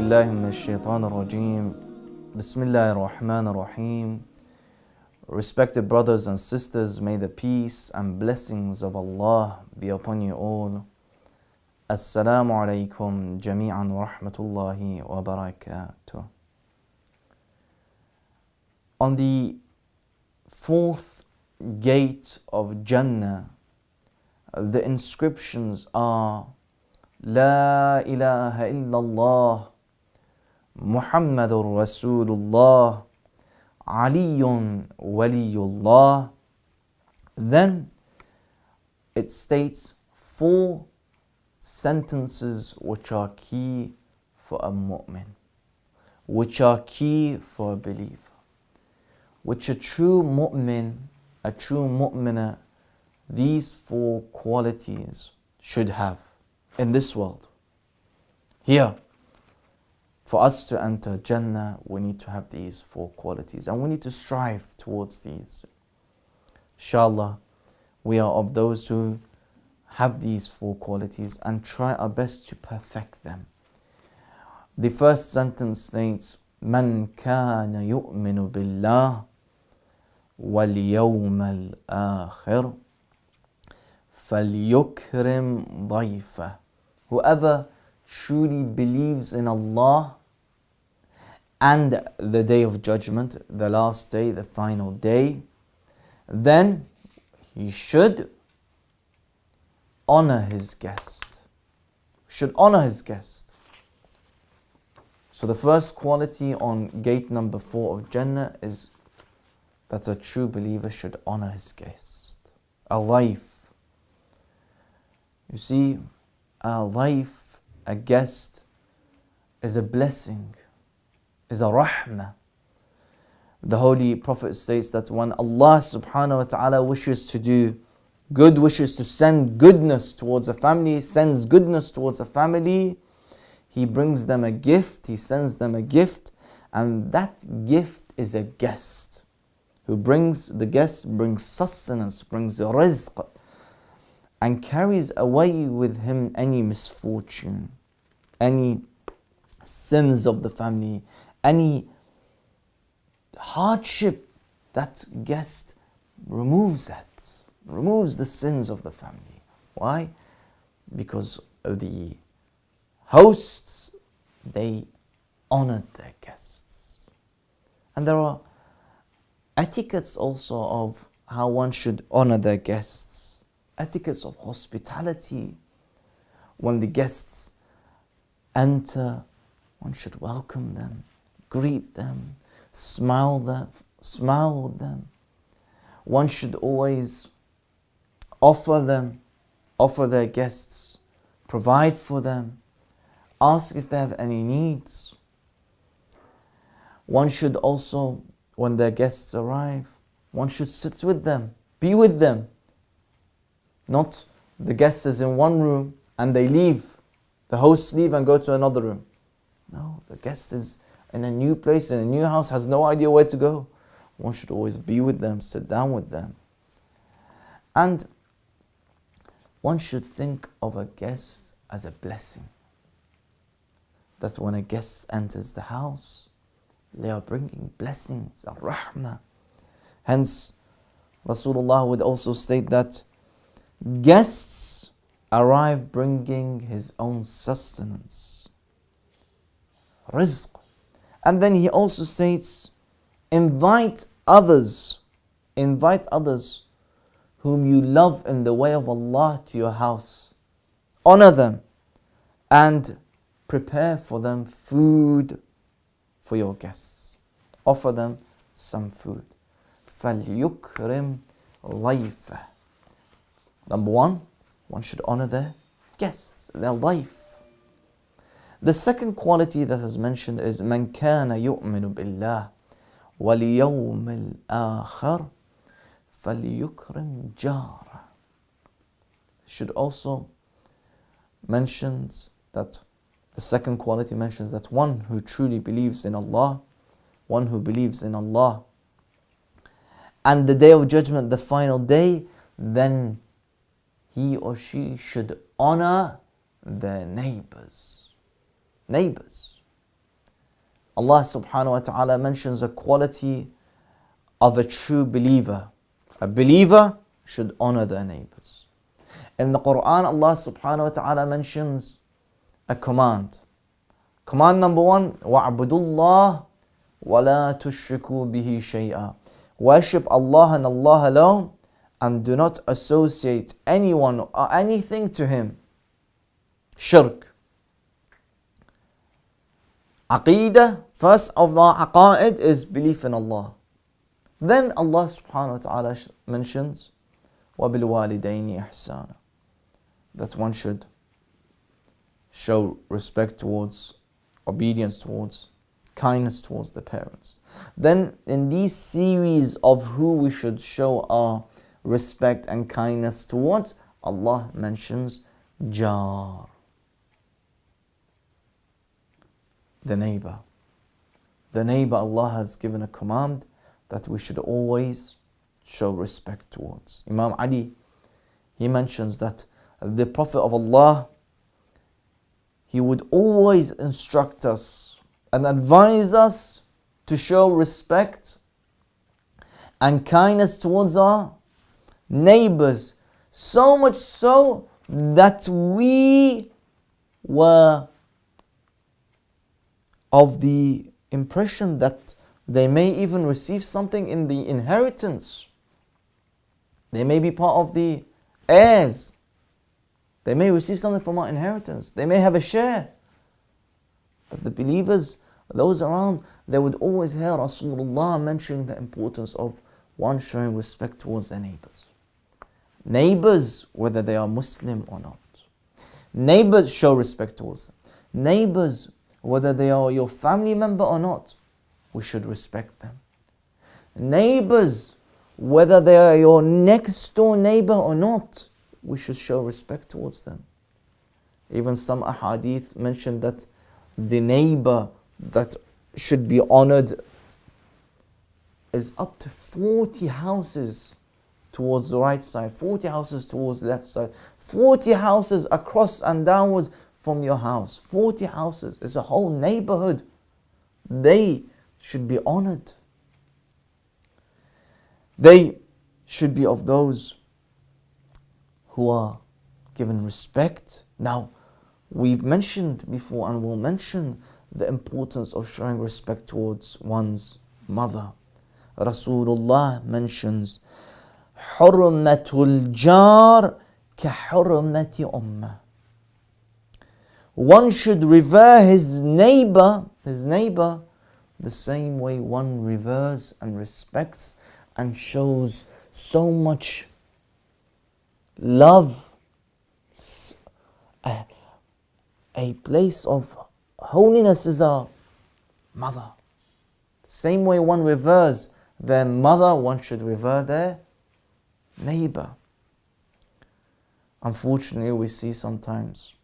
بالله من الشيطان الرجيم بسم الله الرحمن الرحيم. Respected brothers and sisters, may the peace and blessings of Allah be upon you all. Assalamu alaikum jami'an wa rahmatullahi wa barakatuh. On the fourth gate of Jannah, the inscriptions are La ilaha illallah Muhammadur Rasulullah Aliyun Waliyullah. Then it states four sentences which are key for a mu'min, which are key for a believer, which a true mu'min, a true mu'minah, these four qualities should have in this world. Here, for us to enter Jannah, we need to have these four qualities and we need to strive towards these. Inshallah, we are of those who have these four qualities and try our best to perfect them. The first sentence states, Man kana yu'minu billah wal yawm al-akhir falyukrim dayfah. Whoever truly believes in Allah and the day of judgment, the last day, the final day, then he should honor his guest. Should honor his guest. So the first quality on gate number 4 of Jannah is that a true believer should honor his guest. A life. You see, a life, a guest is a blessing, is a rahmah. The Holy Prophet states that when Allah subhanahu wa ta'ala wishes to do good, wishes to send goodness towards a family, sends goodness towards a family, He brings them a gift, He sends them a gift, and that gift is a guest. Who brings, the guest brings sustenance, brings rizq, and carries away with him any misfortune, any sins of the family, any hardship. That guest removes it, removes the sins of the family. Why? Because the hosts, they honored their guests. And there are etiquettes also of how one should honor their guests. Etiquettes of hospitality. When the guests enter, one should welcome them, greet them, smile with them. One should always offer their guests, provide for them, ask if they have any needs. One should also, when their guests arrive, one should sit with them, be with them. Not the guest is in one room and they leave, the hosts leave and go to another room. No, the guest is in a new place, in a new house, has no idea where to go. One should always be with them, sit down with them. And one should think of a guest as a blessing. That when a guest enters the house, they are bringing blessings, ar-rahmah. Hence, Rasulullah would also state that guests arrive bringing his own sustenance, rizq. And then he also states, invite others whom you love in the way of Allah to your house. Honor them and prepare for them food for your guests. Offer them some food. فَلْيُكْرِمْ ضَيْفَهُ. Number one should honor their guests, their life. The second quality that is mentioned is مَنْ كَانَ يُؤْمِنُ بِاللَّهِ وَالْيَوْمِ الْآخِرِ فَلْيُكْرِمْ جَارَهُ. Should also mentions that the second quality mentions that one who truly believes in Allah, one who believes in Allah and the day of judgment, the final day, then he or she should honor their neighbors. Neighbors. Allah subhanahu wa ta'ala mentions a quality of a true believer. A believer should honor their neighbors. In the Quran, Allah subhanahu wa ta'ala mentions a command. Command number 1, وَاعْبُدُوا اللَّهِ وَلَا تُشْرِكُوا بِهِ شَيْئًا. Worship Allah and Allah alone, and do not associate anyone or anything to Him. Shirk. Aqeedah, first of the aqaid is belief in Allah. Then Allah subhanahu wa ta'ala mentions وَبِالْوَالِدَيْنِ إِحْسَانًا, that one should show respect towards, obedience towards, kindness towards the parents. Then in these series of who we should show our respect and kindness towards, Allah mentions jar, the neighbor. The neighbor, Allah has given a command that we should always show respect towards. Imam Ali, he mentions that the Prophet of Allah, he would always instruct us and advise us to show respect and kindness towards our neighbors, so much so that we were of the impression that they may even receive something in the inheritance. They may be part of the heirs. They may receive something from our inheritance. They may have a share. But the believers, those around, they would always hear Rasulullah mentioning the importance of one showing respect towards their neighbors. Neighbors, whether they are Muslim or not. Neighbors, show respect towards them. Neighbors, whether they are your family member or not, we should respect them. Neighbors, whether they are your next door neighbor or not, we should show respect towards them. Even some ahadith mention that the neighbor that should be honored is up to 40 houses towards the right side, 40 houses towards the left side, 40 houses across and downwards from your house. 40 houses is a whole neighborhood. They should be honored. They should be of those who are given respect. Now, we've mentioned before and will mention the importance of showing respect towards one's mother. Rasulullah mentions حُرْمَةُ الْجَارِ كَحُرْمَةِ أُمَّةِ. One should revere his neighbor the same way one reveres and respects and shows so much love, a place of holiness is our mother. The same way one reveres their mother, one should revere their neighbor. Unfortunately, we see sometimes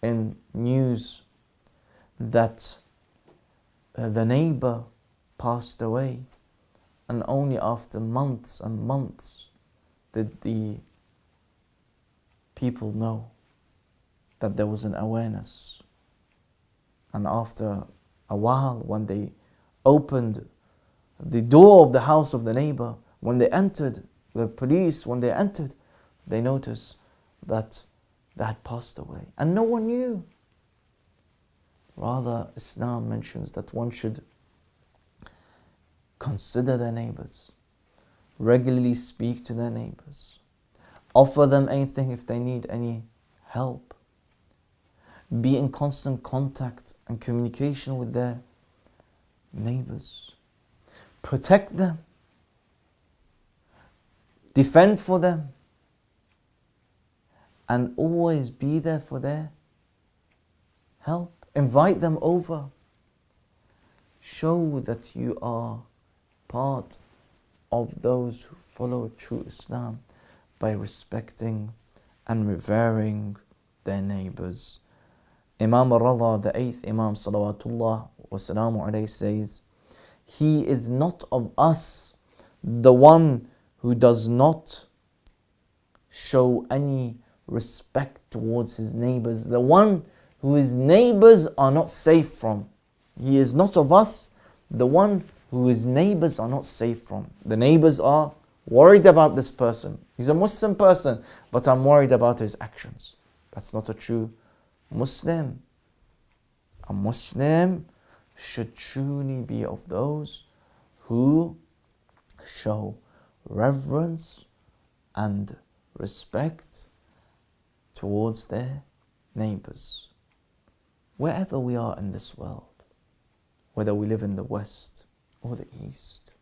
in news that the neighbor passed away, and only after months and months did the people know that there was an awareness. And after a while, when they opened the door of the house of the neighbor, when they entered, the police, when they entered, they noticed that they had passed away. And no one knew. Rather, Islam mentions that one should consider their neighbors, regularly speak to their neighbors, offer them anything if they need any help, be in constant contact and communication with their neighbors, protect them, defend for them, and always be there for their help. Invite them over. Show that you are part of those who follow true Islam by respecting and revering their neighbors. Imam al-Rada, the 8th Imam salawatullah wa salamu alayhi, says, he is not of us the one who does not show any respect towards his neighbors, the one who his neighbors are not safe from. He is not of us the one who his neighbors are not safe from. The neighbors are worried about this person. He's a Muslim person, but I'm worried about his actions. That's not a true Muslim. A Muslim should truly be of those who show reverence and respect towards their neighbors. Wherever we are in this world, whether we live in the West or the East,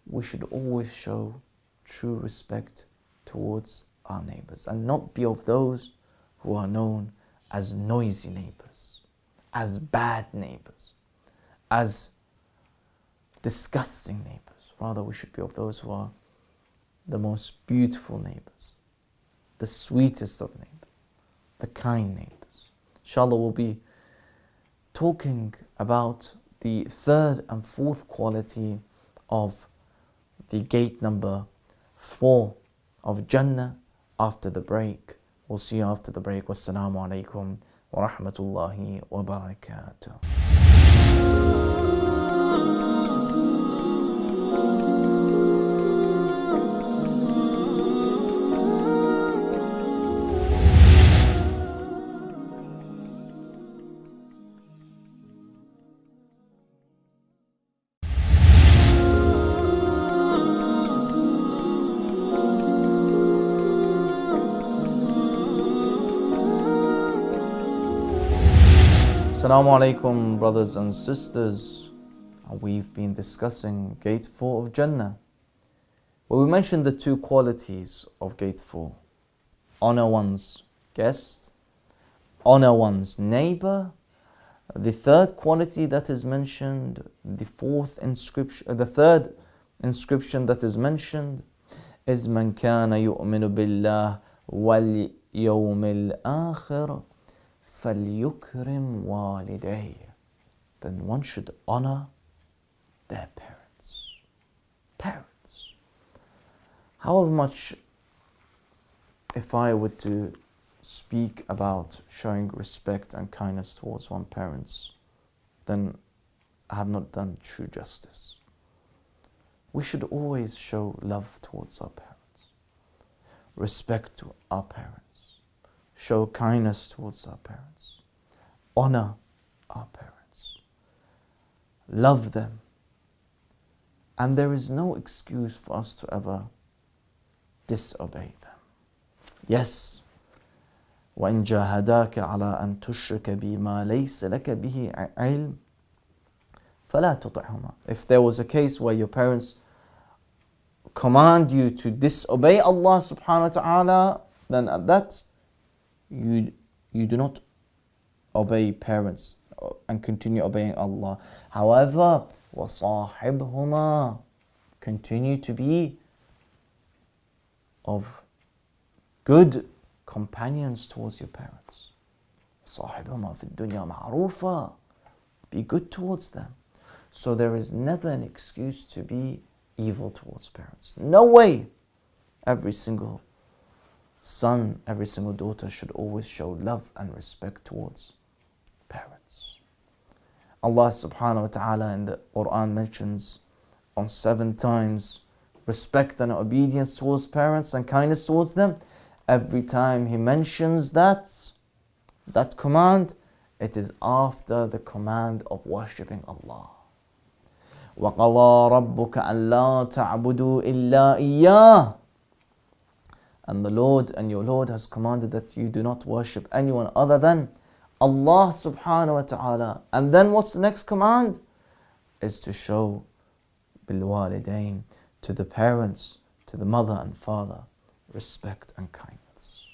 we should always show true respect towards our neighbors and not be of those who are known as noisy neighbors, as bad neighbors, as disgusting neighbors. Rather, we should be of those who are the most beautiful neighbors, the sweetest of neighbors, the kind neighbors. Inshallah, we'll be talking about the third and fourth quality of the gate number 4 of Jannah after the break. We'll see you after the break. Wassalamu alaikum wa rahmatullahi wa barakatuh. Assalamu alaikum, brothers and sisters. We've been discussing gate 4 of Jannah. Well, we mentioned the 2 qualities of gate 4. Honor one's guest, honor one's neighbor. The third quality that is mentioned, the third inscription that is mentioned is Man kana yu'minu billah wal yawmil akhir فَلْيُكْرِمْ وَالِدَيْهِ. Then one should honor their parents. Parents. However much, if I were to speak about showing respect and kindness towards one's parents, then I have not done true justice. We should always show love towards our parents, respect to our parents, show kindness towards our parents, honor our parents, love them. And there is no excuse for us to ever disobey them. Yes, وَإِنْ جَاهَدَاكَ عَلَىٰ أَن تُشْرِكَ بِمَا لَيْسَ لَكَ بِهِ عِلْمٍ فَلَا تُطِعْهُمَا. If there was a case where your parents command you to disobey Allah subhanahu wa ta'ala, then at that you do not obey parents and continue obeying Allah. However, وَصَاحِبْهُمَا, continue to be of good companions towards your parents. صَاحِبْهُمَا فِي الدُّنْيَا مَعْرُوفًا, be good towards them. So there is never an excuse to be evil towards parents. No way. Every single son, every single daughter should always show love and respect towards parents. Allah subhanahu wa ta'ala in the Quran mentions on 7 times respect and obedience towards parents and kindness towards them. Every time He mentions that command, it is after the command of worshipping Allah. وَقَضَى رَبُّكَ أَلَّا تَعْبُدُوا إِلَّا إِيَّاهُ. And the Lord and your Lord has commanded that you do not worship anyone other than Allah subhanahu wa ta'ala. And then what's the next command? Is to show bilwalidain, to the parents, to the mother and father, respect and kindness.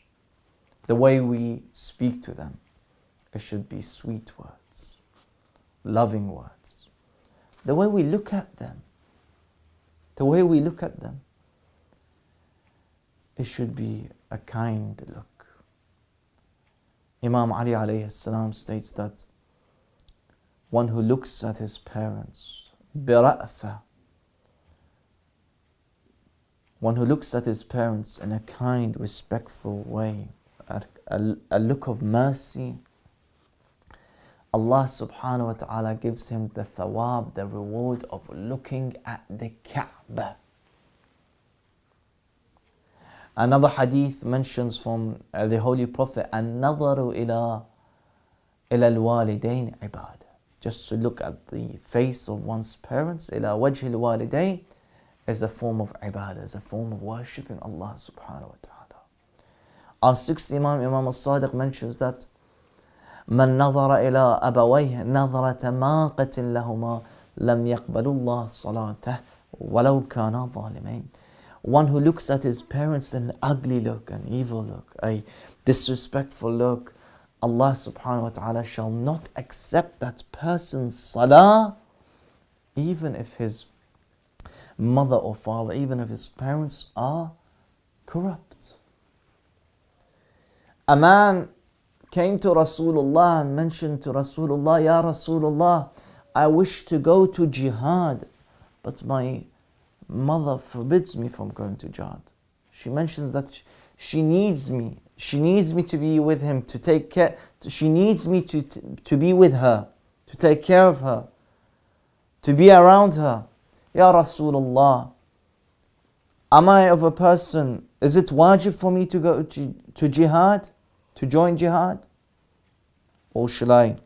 The way we speak to them, it should be sweet words, loving words. The way we look at them, it should be a kind look. Imam Ali alayhi salam states that one who looks at his parents bira'fa, one who looks at his parents in a kind, respectful way, a look of mercy, Allah subhanahu wa ta'ala gives him the thawab, the reward of looking at the Kaaba. Another hadith mentions from the Holy Prophet, النظر إلى الوالدين عبادة. Just to look at the face of one's parents, إلى وجه الوالدين, is a form of ibadah, is a form of worshipping Allah subhanahu wa ta'ala. Our sixth Imam, Imam al-Sadiq, mentions that من نظر إلى أبويه نظرة ماقة لهما لم يقبل الله صلاته ولو كانا ظالمين. One who looks at his parents an ugly look, an evil look, a disrespectful look, Allah subhanahu wa ta'ala shall not accept that person's salah, even if his mother or father, even if his parents are corrupt. A man came to Rasulullah and mentioned to Rasulullah, Ya Rasulullah, I wish to go to jihad, but my mother forbids me from going to jihad. She mentions that she needs me. She needs me to be with him, to take care. She needs me to be with her, to take care of her, to be around her. Ya Rasulullah, am I of a person, is it wajib for me to go to jihad, to join jihad? Or shall I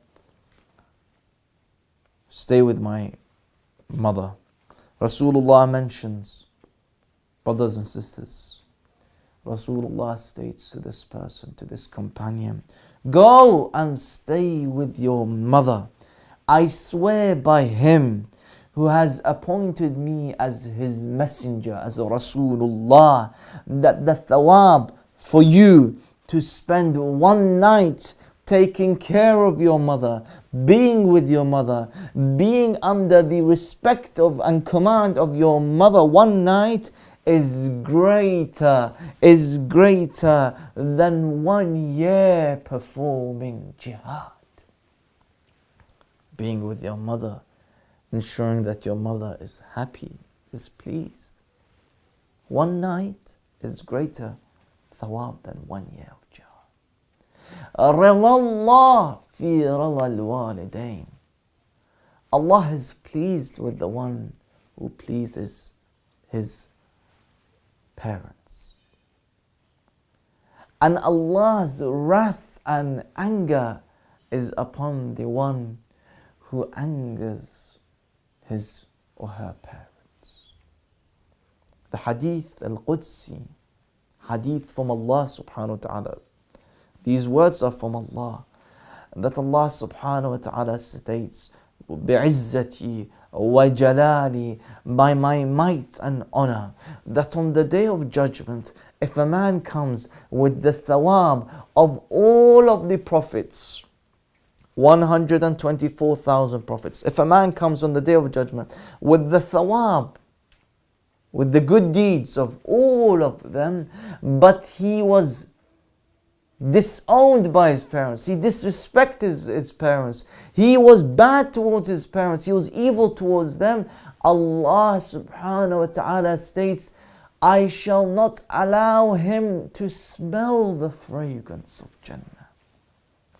stay with my mother? Rasulullah mentions, brothers and sisters, Rasulullah states to this person, to this companion, go and stay with your mother. I swear by him who has appointed me as his messenger, as a Rasulullah, that the thawab for you to spend one night taking care of your mother, being with your mother, being under the respect of and command of your mother one night is greater than 1 year performing jihad. Being with your mother, ensuring that your mother is happy, is pleased. One night is greater thawab than 1 year of jihad. رضا الله في رضا الوالدين. Allah is pleased with the one who pleases his parents. And Allah's wrath and anger is upon the one who angers his or her parents. The hadith al-Qudsi, hadith from Allah subhanahu wa ta'ala. These words are from Allah. That Allah subhanahu wa ta'ala states, بِعِزَّتِي وَجَلَالِي, by my might and honor, that on the day of judgment, if a man comes with the thawab of all of the prophets, 124,000 prophets, if a man comes on the day of judgment with the thawab, with the good deeds of all of them, but he was disowned by his parents, he disrespected his parents, he was bad towards his parents, he was evil towards them, Allah subhanahu wa ta'ala states, I shall not allow him to smell the fragrance of Jannah,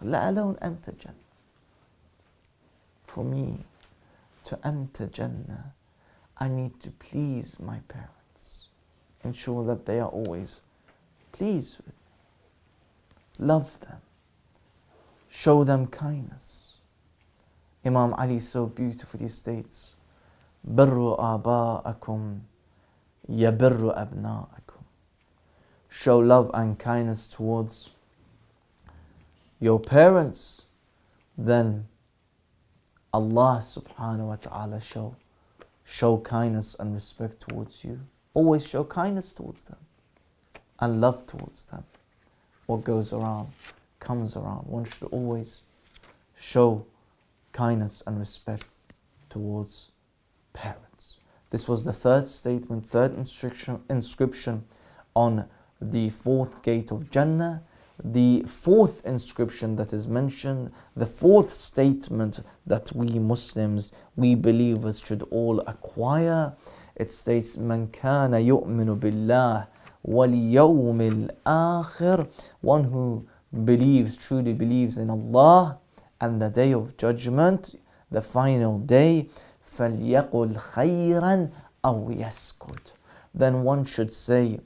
let alone enter Jannah. For me to enter Jannah, I need to please my parents, ensure that they are always pleased with me, love them, show them kindness. Imam Ali so beautifully states, بِرُّ آبَاءَكُمْ يَبِرُّ أَبْنَاءَكُمْ. Show love and kindness towards your parents, then Allah subhanahu wa ta'ala shall show kindness and respect towards you. Always show kindness towards them and love towards them. What goes around comes around. One should always show kindness and respect towards parents. This was the third statement, third inscription on the fourth gate of Jannah. The fourth inscription that is mentioned, the fourth statement that we Muslims, we believers should all acquire, it states, مَنْ كَانَ يُؤْمِنُ بِاللَّهِ وَالْيَوْمِ الْآخِرِ. One who believes, truly believes in Allah and the day of judgment, the final day, فَلْيَقُلْ خَيْرًا أَوْ يَسْكُتْ. Then one should say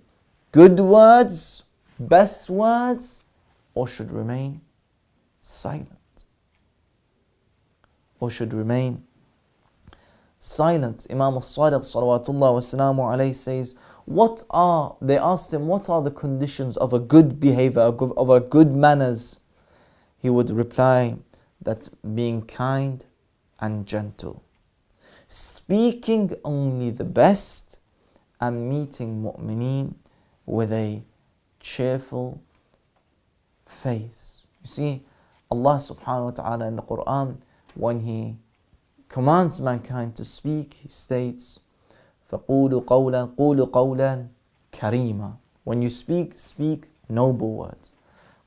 good words, best words, or should remain silent. Or should remain silent. Imam al-Sadiq salawatullah wasalamu alayhi says, they asked him, what are the conditions of a good behavior, of a good manners? He would reply that being kind and gentle, speaking only the best, and meeting mu'mineen with a cheerful face. You see, Allah subhanahu wa ta'ala in the Quran, when He commands mankind to speak, He states, فَقُولُوا قَوْلًا قُولُوا قَوْلًا كَرِيمًا. When you speak, speak noble words.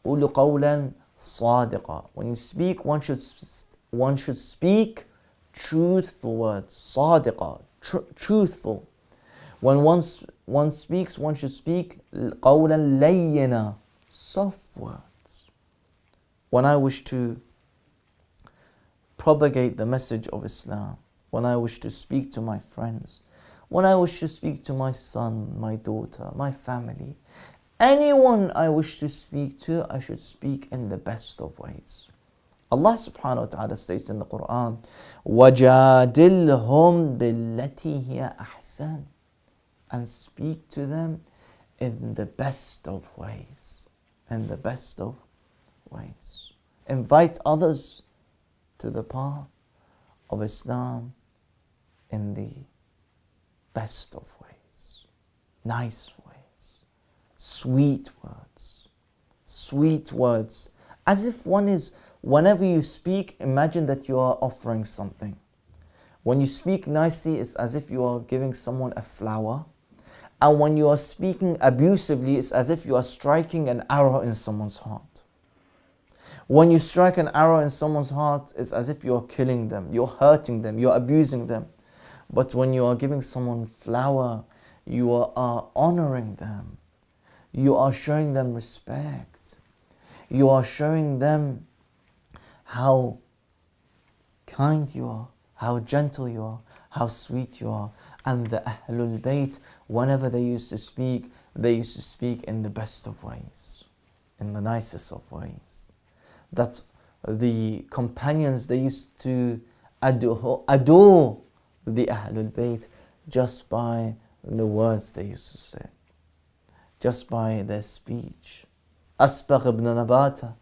قُولُوا قَوْلًا صَادِقًا. When you speak, one should speak truthful words. صَادِقًا, truthful. When one speaks, one should speak قَوْلًا لَيِّنًا, soft words. When I wish to propagate the message of Islam, when I wish to speak to my friends, when I wish to speak to my son, my daughter, my family, anyone I wish to speak to, I should speak in the best of ways. Allah subhanahu wa ta'ala states in the Quran, وَجَادِلْهُمْ بِالَّتِي هِيَ أَحْسَنُ. And speak to them in the best of ways. In the best of ways. Invite others to the path of Islam in the best of ways, nice ways, sweet words. As if whenever you speak, imagine that you are offering something. When you speak nicely, it's as if you are giving someone a flower. And when you are speaking abusively, it's as if you are striking an arrow in someone's heart. When you strike an arrow in someone's heart, it's as if you are killing them, you're hurting them, you're abusing them. But when you are giving someone flower, you are honoring them. You are showing them respect. You are showing them how kind you are, how gentle you are, how sweet you are. And the Ahlul Bayt, whenever they used to speak in the best of ways, in the nicest of ways. That the companions, they used to adore the Ahlul Bayt just by the words they used to say, just by their speech. Asbagh ibn Nabata,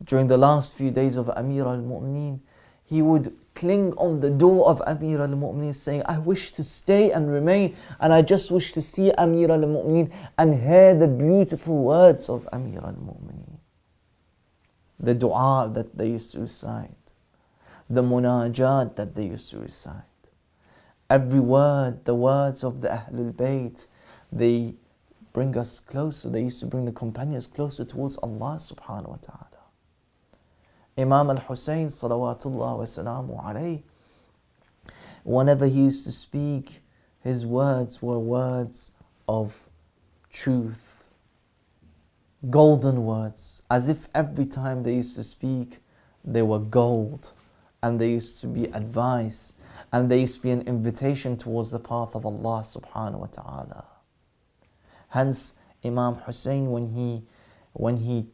during the last few days of Amir al-Mu'mineen, he would cling on the door of Amir al-Mu'mineen saying, I wish to stay and remain, and I just wish to see Amir al-Mu'mineen and hear the beautiful words of Amir al-Mu'mineen. The dua that they used to recite, the munajat that they used to recite. Every word, the words of the Ahlul Bayt, they bring us closer. They used to bring the companions closer towards Allah subhanahu wa ta'ala. Imam al-Hussein salawatullah wa salamu alayhi, whenever he used to speak, his words were words of truth, golden words, as if every time they used to speak, they were gold, and they used to be advice, and they used to be an invitation towards the path of Allah subhanahu wa ta'ala. Hence, Imam Hussein, when he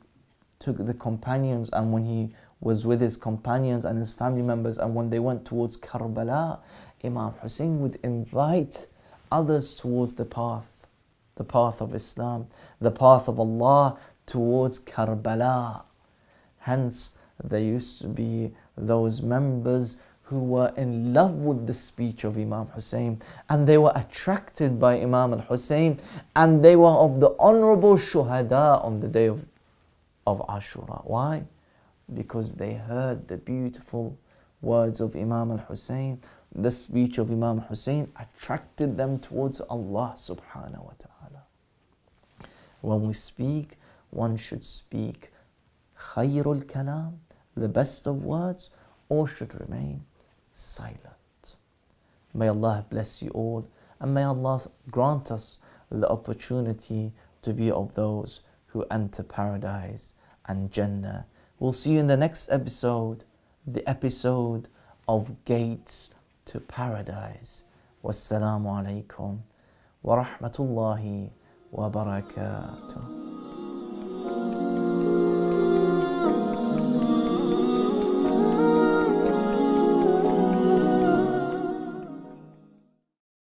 took the companions, and when he was with his companions and his family members, and when they went towards Karbala, Imam Hussein would invite others towards the path of Islam, the path of Allah, towards Karbala. Hence, there used to be those members who were in love with the speech of Imam Hussein, and they were attracted by Imam al-Hussein, and they were of the honorable shuhada on the day of Ashura. Why? Because they heard the beautiful words of Imam al-Hussein. The speech of Imam Hussein attracted them towards Allah subhanahu wa ta'ala. When we speak, one should speak khayrul kalam, the best of words, or should remain silent. May Allah bless you all, and may Allah grant us the opportunity to be of those who enter paradise and Jannah We'll see you in the next episode, the episode of Gates to Paradise. Wassalamu alaikum wa rahmatullahi wa barakatuh.